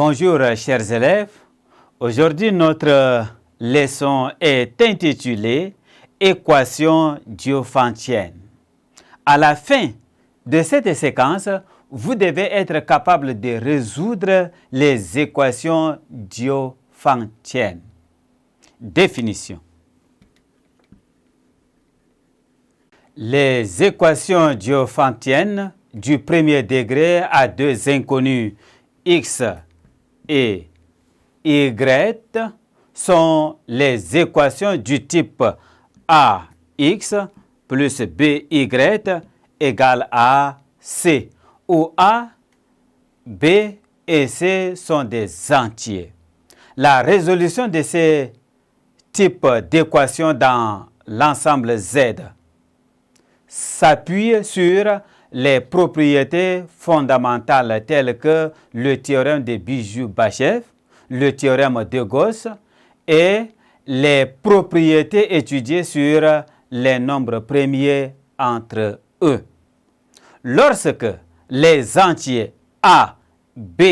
Bonjour chers élèves, aujourd'hui notre leçon est intitulée Équation diophantienne. À la fin de cette séquence, vous devez être capable de résoudre les équations diophantiennes. Définition. Les équations diophantiennes du premier degré à deux inconnus x et y sont les équations du type ax plus by égale à c, où a, b et c sont des entiers. La résolution de ces types d'équations dans l'ensemble Z s'appuie sur les propriétés fondamentales telles que le théorème de Bijou-Bachev, le théorème de Gauss et les propriétés étudiées sur les nombres premiers entre eux. Lorsque les entiers A, B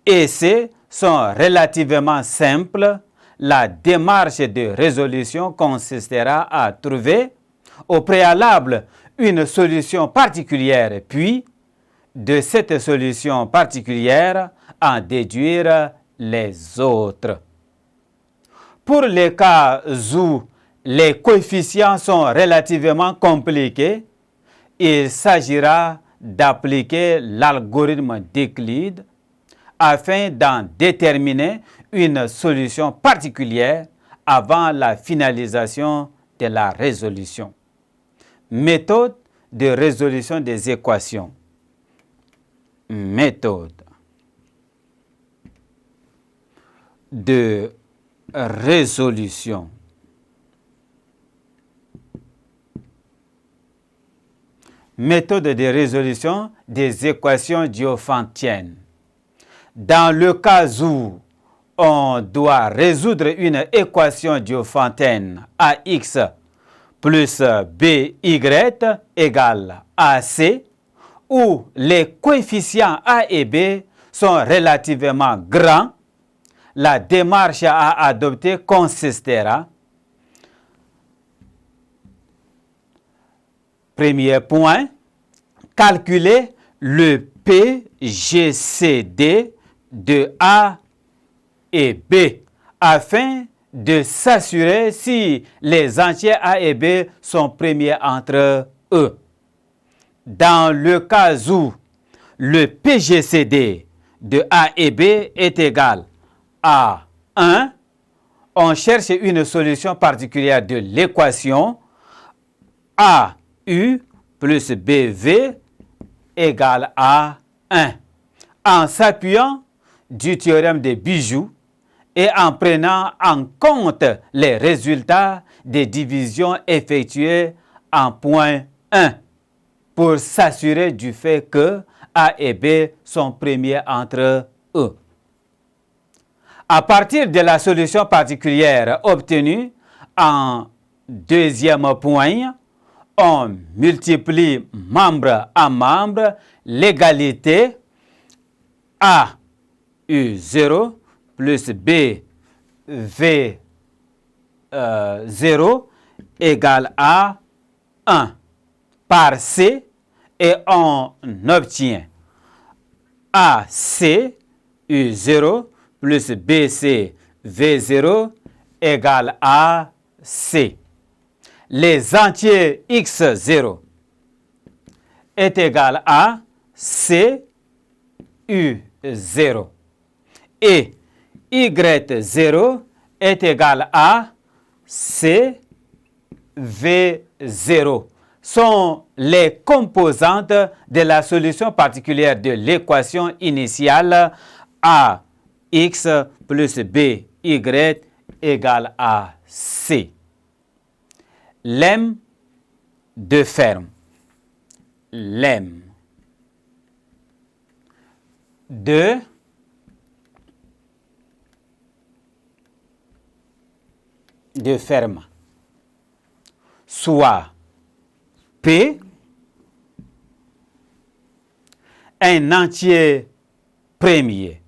et C sont relativement simples, la démarche de résolution consistera à trouver au préalable une solution particulière, puis de cette solution particulière en déduire les autres. Pour les cas où les coefficients sont relativement compliqués, il s'agira d'appliquer l'algorithme d'Euclide afin d'en déterminer une solution particulière avant la finalisation de la résolution. Méthode de résolution des équations. Méthode de résolution. Méthode de résolution des équations diophantiennes. Dans le cas où on doit résoudre une équation diophantienne AX plus BY égale AC, où les coefficients A et B sont relativement grands, la démarche à adopter consistera. Premier point, calculer le PGCD de A et B afin de s'assurer si les entiers A et B sont premiers entre eux. Dans le cas où le PGCD de A et B est égal à 1, on cherche une solution particulière de l'équation AU plus BV égale à 1, en s'appuyant du théorème de Bijou et en prenant en compte les résultats des divisions effectuées en point 1 pour s'assurer du fait que A et B sont premiers entre eux. À partir de la solution particulière obtenue en deuxième point, on multiplie membre à membre l'égalité AU0 plus BV0 égale à 1 par C et on obtient ACU0 plus BCV0 égale à C. Les entiers X0 est égal à CU0 et Y0 est égal à CV0 sont les composantes de la solution particulière de l'équation initiale AX plus BY égale à C. Lemme de Fermat. Lemme de Fermat, soit P, un entier premier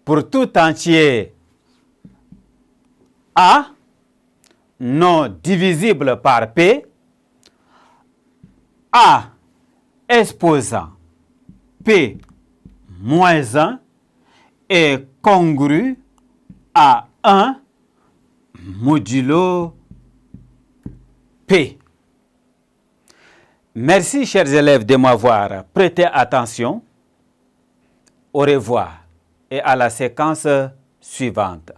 pour tout entier A non divisible par P, A exposant P moins 1 est congru à 1 modulo P. Merci, chers élèves, de m'avoir prêté attention. Au revoir et à la séquence suivante.